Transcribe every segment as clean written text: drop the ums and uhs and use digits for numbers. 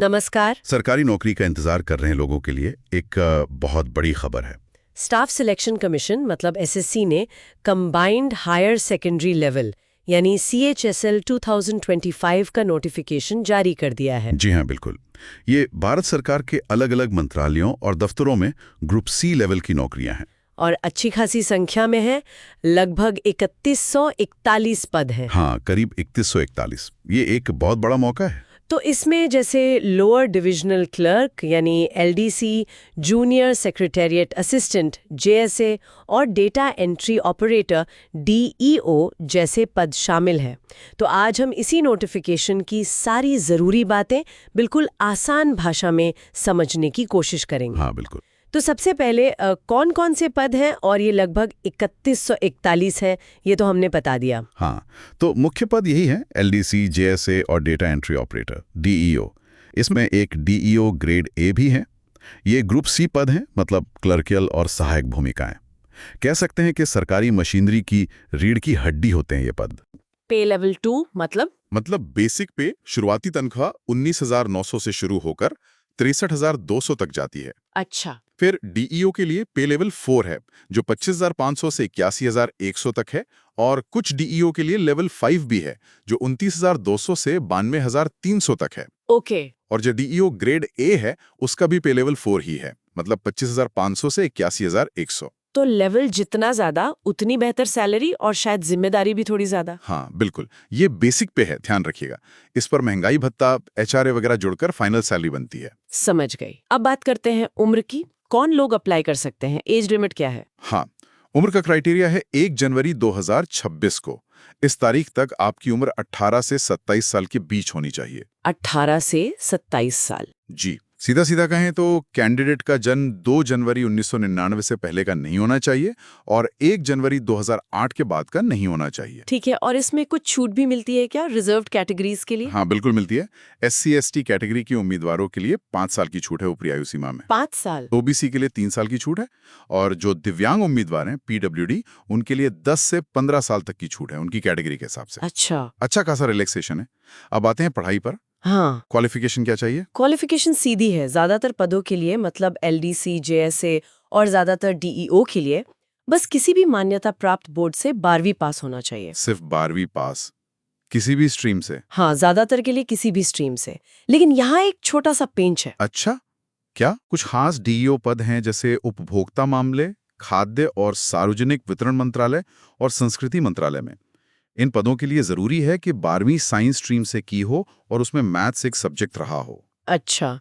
नमस्कार। सरकारी नौकरी का इंतजार कर रहे हैं लोगों के लिए एक बहुत बड़ी खबर है। स्टाफ सिलेक्शन कमीशन मतलब एसएससी ने कंबाइंड हायर सेकेंडरी लेवल यानी सीएचएसएल 2025 का नोटिफिकेशन जारी कर दिया है। जी हाँ, बिल्कुल। ये भारत सरकार के अलग अलग मंत्रालयों और दफ्तरों में ग्रुप सी लेवल की नौकरियां हैं। और अच्छी खासी संख्या में है, लगभग 3141 पद हैं। हाँ, करीब 3141। ये एक बहुत बड़ा मौका है। तो इसमें जैसे लोअर डिविजनल क्लर्क यानी LDC, junior secretariat assistant JSA और डेटा एंट्री ऑपरेटर डीईओ जैसे पद शामिल हैं। तो आज हम इसी नोटिफिकेशन की सारी ज़रूरी बातें बिल्कुल आसान भाषा में समझने की कोशिश करेंगे। हाँ, बिल्कुल। तो सबसे पहले कौन कौन से पद हैं और ये लगभग 3141 है, ये तो हमने बता दिया। हाँ, तो मुख्य पद यही है, एलडीसी, जेएसए और डेटा एंट्री ऑपरेटर डीईओ। इसमें एक डीईओ ग्रेड ए भी है। ये ग्रुप सी पद हैं, मतलब क्लर्कियल और सहायक भूमिकाएं। कह सकते हैं कि सरकारी मशीनरी की रीढ़ की हड्डी होते हैं ये पद। पे लेवल 2 मतलब बेसिक पे शुरुआती तनख्वाह 19,900 से शुरू होकर 63,200 तक जाती है। अच्छा। फिर डीईओ के लिए पे लेवल 4 है, जो 25,500 से 81,100 तक है, और कुछ डीईओ के लिए लेवल 5 भी है, जो 29,200 से 92,300 तक है। ओके। और जो डीईओ ग्रेड ए है, उसका भी पे लेवल 4 ही है, मतलब 25,500 से 81,100। तो लेवल जितना ज्यादा उतनी बेहतर सैलरी और शायद जिम्मेदारी भी थोड़ी ज्यादा। हाँ, बिल्कुल। ये बेसिक पे है, ध्यान रखिएगा। इस पर महंगाई भत्ता, एचआरए वगैरह जुड़कर फाइनल सैलरी बनती है। समझ गई। अब बात करते हैं उम्र की। कौन लोग अप्लाई कर सकते हैं? एज लिमिट क्या है? हाँ, उम्र का क्राइटेरिया है 1 जनवरी 2026 को। इस तारीख तक आपकी उम्र 18 से 27 साल के बीच होनी चाहिए। 18 से 27 साल। जी, सीधा सीधा कहें तो कैंडिडेट का जन्म 2 जनवरी 1999 से पहले का नहीं होना चाहिए और 1 जनवरी 2008 के बाद का नहीं होना चाहिए। ठीक है। और इसमें कुछ छूट भी मिलती है क्या रिजर्व्ड कैटेगरीज के लिए? हाँ, बिल्कुल मिलती है। SC/ST कैटेगरी के उम्मीदवारों के लिए 5 साल की छूट है ऊपरी आयु सीमा में। 5 साल? ओबीसी के लिए 3 साल की छूट है, और जो दिव्यांग उम्मीदवार हैं PWD, उनके लिए 10 से 15 साल तक की छूट है उनकी कैटेगरी के हिसाब से। अच्छा खासा रिलैक्सेशन है। अब आते हैं पढ़ाई पर। हाँ। क्वालिफिकेशन क्या चाहिए? क्वालिफिकेशन सीधी है। ज्यादातर पदों के लिए मतलब एलडीसी, जेएसए और ज्यादातर डीईओ के लिए बस किसी भी मान्यता प्राप्त बोर्ड से 12वीं पास होना चाहिए। सिर्फ 12वीं पास? किसी भी स्ट्रीम से? हाँ, ज्यादातर के लिए किसी भी स्ट्रीम से। लेकिन यहाँ एक छोटा सा पेंच है। अच्छा, क्या कुछ खास डीईओ पद हैं, जैसे उपभोक्ता मामले, खाद्य और सार्वजनिक वितरण मंत्रालय और संस्कृति मंत्रालय में? इन पदों के लिए जरूरी है कि 12वीं साइंस स्ट्रीम से की हो और उसमें मैथ्स एक सब्जेक्ट रहा हो। अच्छा,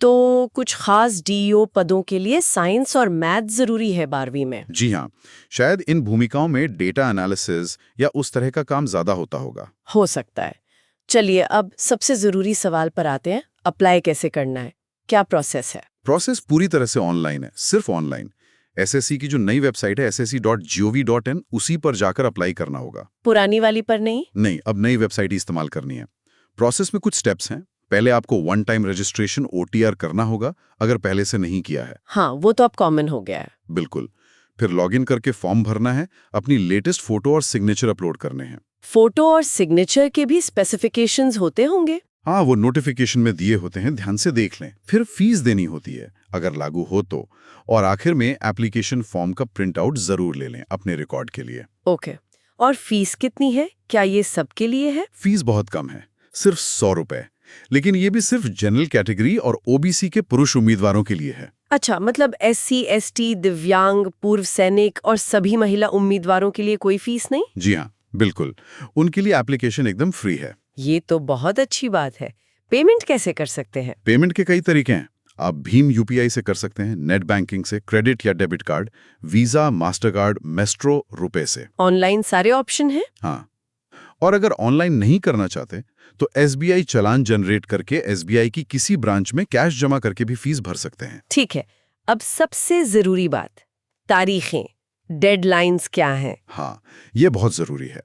तो कुछ खास डीईओ पदों के लिए साइंस और मैथ जरूरी है 12वीं में? जी हाँ, शायद इन भूमिकाओं में डेटा एनालिसिस या उस तरह का काम ज्यादा होता होगा। हो सकता है। चलिए अब सबसे जरूरी सवाल पर आते हैं। अप्लाई कैसे करना है? क्या प्रोसेस है? प्रोसेस पूरी तरह से ऑनलाइन है, सिर्फ ऑनलाइन। एसएससी की जो नई वेबसाइट है ssc.gov.in, उसी पर जाकर अप्लाई करना होगा। पुरानी वाली पर नहीं? नहीं, अब नई वेबसाइट ही इस्तेमाल करनी है। प्रोसेस में कुछ स्टेप्स हैं। पहले आपको 1 टाइम रजिस्ट्रेशन OTR करना होगा, अगर पहले से नहीं किया है। हाँ, वो तो अब कॉमन हो गया है। बिल्कुल। फिर लॉगिन करके फॉर्म भरना है, अपनी लेटेस्ट फोटो और सिग्नेचर अपलोड करने हैं। फोटो और सिग्नेचर के भी स्पेसिफिकेशंस होते होंगे? हाँ, वो नोटिफिकेशन में दिए होते हैं, ध्यान से देख लें। फिर फीस देनी होती है, अगर लागू हो तो। और आखिर में एप्लीकेशन फॉर्म का प्रिंट आउट जरूर ले लें अपने रिकॉर्ड के लिए। ओके। और फीस कितनी है? क्या ये सबके लिए है? फीस बहुत कम है, सिर्फ 100 रुपए। लेकिन ये भी सिर्फ जनरल कैटेगरी और ओबीसी के पुरुष उम्मीदवारों के लिए है। अच्छा, मतलब SC, ST, दिव्यांग, पूर्व सैनिक और सभी महिला उम्मीदवारों के लिए कोई फीस नहीं? जी हाँ, बिल्कुल। उनके लिए एप्लीकेशन एकदम फ्री है। ये तो बहुत अच्छी बात है। पेमेंट कैसे कर सकते हैं? पेमेंट के कई तरीके हैं। आप भीम UPI से कर सकते हैं, नेट बैंकिंग से, क्रेडिट या debit card, visa, master card, maestro, रुपए से। ऑनलाइन सारे ऑप्शन हैं? हाँ, और अगर ऑनलाइन नहीं करना चाहते तो SBI चालान जनरेट करके SBI की किसी ब्रांच में कैश जमा करके भी फीस भर सकते हैं। ठीक है। अब सबसे जरूरी बात, तारीखें, डेडलाइंस क्या हैं? हाँ, ये बहुत जरूरी है।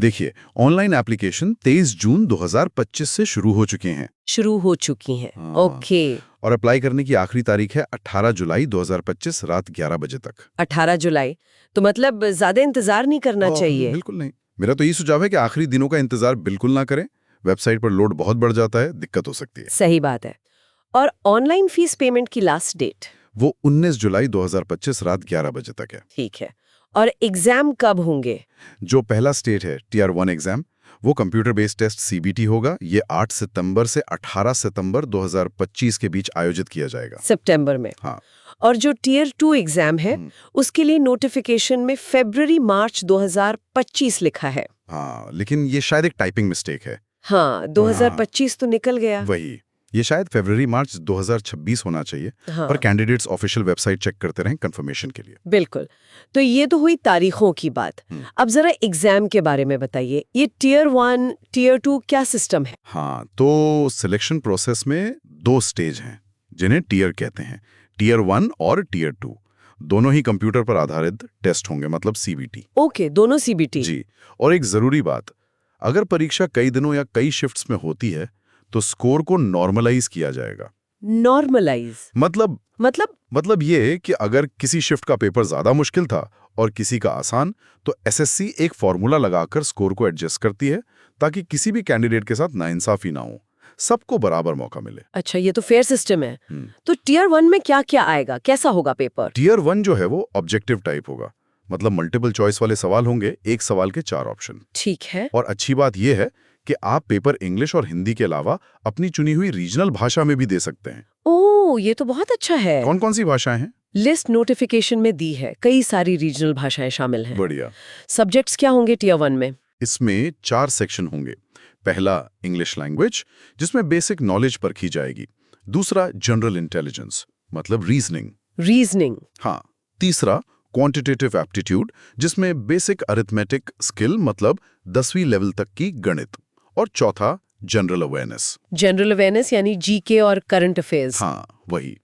देखिए, ऑनलाइन एप्लीकेशन 23 जून 2025 से शुरू हो चुके हैं। शुरू हो चुकी हैं। हाँ। ओके। और अप्लाई करने की आखिरी तारीख है 18 जुलाई 2025 रात 11 बजे तक। 18 जुलाई? तो मतलब ज्यादा इंतजार नहीं करना चाहिए? बिल्कुल नहीं। मेरा तो ये सुझाव है कि आखिरी दिनों का इंतजार बिल्कुल ना करें। वेबसाइट पर लोड बहुत बढ़ जाता है, दिक्कत हो सकती है। सही बात है। और ऑनलाइन फीस पेमेंट की लास्ट डेट? वो 19 जुलाई 2025 रात 11 बजे तक है। ठीक है। और एग्जाम कब होंगे? जो पहला स्टेज है टीयर 1 एग्जाम, वो कंप्यूटर बेस्ड टेस्ट सीबीटी होगा। ये 8 सितंबर से 18 सितंबर 2025 के बीच आयोजित किया जाएगा। सितंबर में? हाँ। और जो टीयर 2 एग्जाम है उसके लिए नोटिफिकेशन में फरवरी मार्च 2025 लिखा है। हाँ, लेकिन ये शायद एक टाइपिंग मिस्टेक है। हाँ, 2025 तो निकल गया। वही, ये शायद फरवरी मार्च 2026 होना चाहिए। हाँ। पर कैंडिडेट्स ऑफिशियल वेबसाइट चेक करते रहें कंफर्मेशन के लिए। बिल्कुल। तो ये तो हुई तारीखों की बात। अब जरा एग्जाम के बारे में बताइए। ये टीयर 1, टीयर 2 क्या सिस्टम है? हाँ, तो सिलेक्शन प्रोसेस में 2 स्टेज हैं जिन्हें टीयर कहते हैं। टीयर 1 और टीयर 2 दोनों ही कंप्यूटर पर आधारित टेस्ट होंगे, मतलब सीबीटी। ओके, दोनों सीबीटी। जी। और एक जरूरी बात, अगर परीक्षा कई दिनों या कई शिफ्ट्स में होती है तो स्कोर को नॉर्मलाइज किया जाएगा। नॉर्मलाइज मतलब ये कि अगर किसी शिफ्ट का पेपर ज्यादा मुश्किल था और किसी का आसान, तो एसएससी एक फॉर्मूला लगाकर स्कोर को एडजस्ट करती है ताकि किसी भी कैंडिडेट के साथ नाइंसाफी ना हो, सबको बराबर मौका मिले। अच्छा, ये तो फेयर सिस्टम है। तो टीयर 1 में क्या क्या आएगा, कैसा होगा पेपर? टीयर 1 जो है वो ऑब्जेक्टिव टाइप होगा, मतलब मल्टीपल चॉइस वाले सवाल होंगे, एक सवाल के 4 ऑप्शन। ठीक है। और अच्छी बात यह है कि आप पेपर इंग्लिश और हिंदी के अलावा अपनी चुनी हुई रीजनल भाषा में भी दे सकते हैं। ओह, ये तो बहुत अच्छा है। कौन कौन सी भाषाएं हैं? लिस्ट नोटिफिकेशन में दी है, कई सारी रीजनल भाषाएं शामिल हैं। बढ़िया। सब्जेक्ट्स क्या होंगे टीयर 1 में? इसमें 4 सेक्शन होंगे। पहला इंग्लिश लैंग्वेज, जिसमें बेसिक नॉलेज परखी जाएगी। दूसरा जनरल इंटेलिजेंस, मतलब रीजनिंग। हाँ। तीसरा क्वांटिटेटिव एप्टीट्यूड, जिसमें बेसिक अरिथमेटिक स्किल, मतलब 10वीं लेवल तक की गणित। और चौथा जनरल अवेयरनेस यानी जीके और करंट अफेयर्स। हाँ, वही।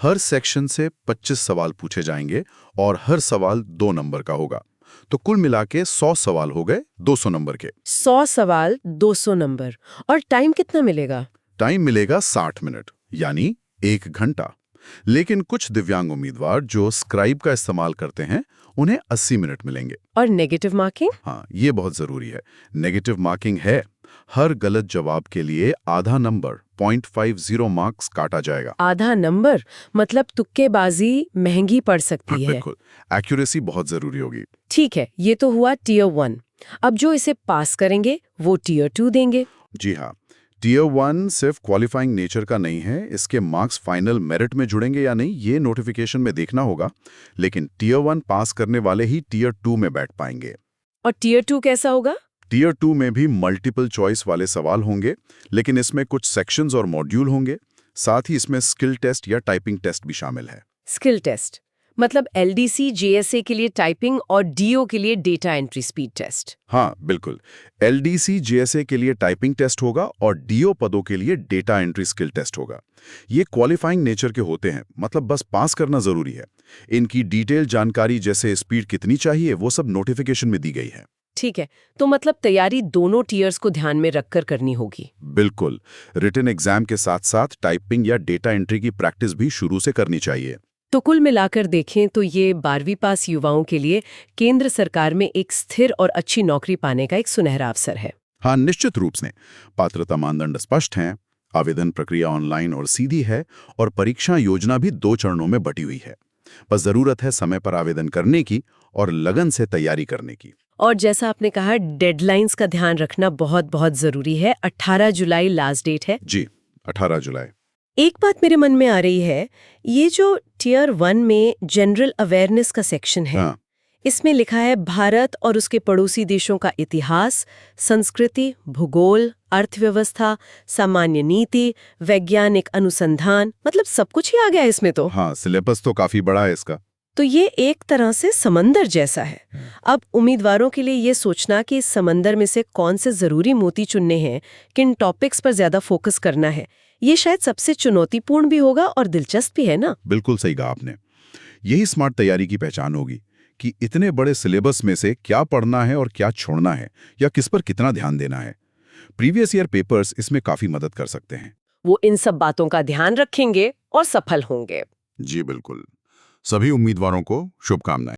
हर सेक्शन से 25 सवाल पूछे जाएंगे और हर सवाल 2 नंबर का होगा। तो कुल मिला के 100 सवाल हो गए 200 नंबर के। 100 सवाल 200 नंबर। और टाइम कितना मिलेगा? टाइम मिलेगा 60 मिनट, यानी 1 घंटा। लेकिन कुछ दिव्यांग उम्मीदवार जो स्क्राइब का इस्तेमाल करते हैं, उन्हें 80 मिनट मिलेंगे। और नेगेटिव मार्किंग? हाँ, ये बहुत जरूरी है। नेगेटिव मार्किंग है, हर गलत जवाब के लिए आधा नंबर 0.50 मार्क्स काटा जाएगा। आधा नंबर मतलब तुक्केबाजी महंगी पड़ सकती है। बिल्कुल, एक्यूरेसी बहुत जरूरी होगी। ठीक है, ये तो हुआ टीयर 1। अब जो इसे पास करेंगे वो टीयर 2 देंगे। जी हाँ, टीयर 1 सिर्फ क्वालिफाइंग नेचर का नहीं है, इसके मार्क्स फाइनल मेरिट में जुड़ेंगे या नहीं ये नोटिफिकेशन में देखना होगा। लेकिन टीयर 1 पास करने वाले ही टीयर 2 में बैठ पाएंगे। और टीयर 2 कैसा होगा? टीयर 2 में भी मल्टीपल चॉइस वाले सवाल होंगे, लेकिन इसमें कुछ सेक्शंस और मॉड्यूल होंगे। साथ ही इसमें स्किल टेस्ट या टाइपिंग टेस्ट भी शामिल है। स्किल टेस्ट मतलब एलडीसी जेएसए के लिए टाइपिंग और डीओ के लिए डेटा एंट्री स्पीड टेस्ट। हाँ, बिल्कुल। एलडीसी जेएसए के लिए टाइपिंग टेस्ट होगा और डीओ पदों के लिए डेटा एंट्री स्किल टेस्ट होगा। ये क्वालिफाइंग नेचर के होते हैं, मतलब बस पास करना जरूरी है। इनकी डिटेल जानकारी जैसे स्पीड कितनी चाहिए वो सब नोटिफिकेशन में दी गई है। ठीक है, तो मतलब तैयारी दोनों टीयर्स को ध्यान में रखकर करनी होगी। बिल्कुल, रिटन एग्जाम के साथ साथ टाइपिंग या डेटा एंट्री की प्रैक्टिस भी शुरू से करनी चाहिए। तो कुल मिलाकर देखें तो ये 12वीं पास युवाओं के लिए केंद्र सरकार में एक स्थिर और अच्छी नौकरी पाने का एक सुनहरा अवसर है। हाँ, निश्चित रूप से। पात्रता मानदंड स्पष्ट हैं, आवेदन प्रक्रिया ऑनलाइन और सीधी है, और परीक्षा योजना भी 2 चरणों में बटी हुई है। बस जरूरत है समय पर आवेदन करने की और लगन से तैयारी करने की। और जैसा आपने कहा, डेडलाइंस का ध्यान रखना बहुत बहुत जरूरी है। 18 जुलाई लास्ट डेट है। जी, 18 जुलाई। एक बात मेरे मन में आ रही है, ये जो टीयर 1 में जनरल अवेयरनेस का सेक्शन है, हाँ। इसमें लिखा है भारत और उसके पड़ोसी देशों का इतिहास, संस्कृति, भूगोल, अर्थव्यवस्था, सामान्य नीति, वैज्ञानिक अनुसंधान, मतलब सब कुछ ही आ गया इसमें तो। हाँ, सिलेबस तो काफी बड़ा है इसका। तो ये एक तरह से समंदर जैसा है। अब उम्मीदवारों के लिए ये सोचना कि इस समंदर में से कौन से जरूरी मोती चुनने हैं, किन टॉपिक्स पर ज्यादा फोकस करना है, ये शायद सबसे चुनौतीपूर्ण भी होगा और दिलचस्प भी है ना। बिल्कुल सही कहा आपने। यही स्मार्ट तैयारी की पहचान होगी कि इतने बड़े सिलेबस में से क्या पढ़ना है और क्या छोड़ना है, या किस पर कितना ध्यान देना है। प्रीवियस ईयर पेपर्स इसमें काफी मदद कर सकते हैं। वो इन सब बातों का ध्यान रखेंगे और सफल होंगे। जी बिल्कुल। सभी उम्मीदवारों को शुभकामनाएं।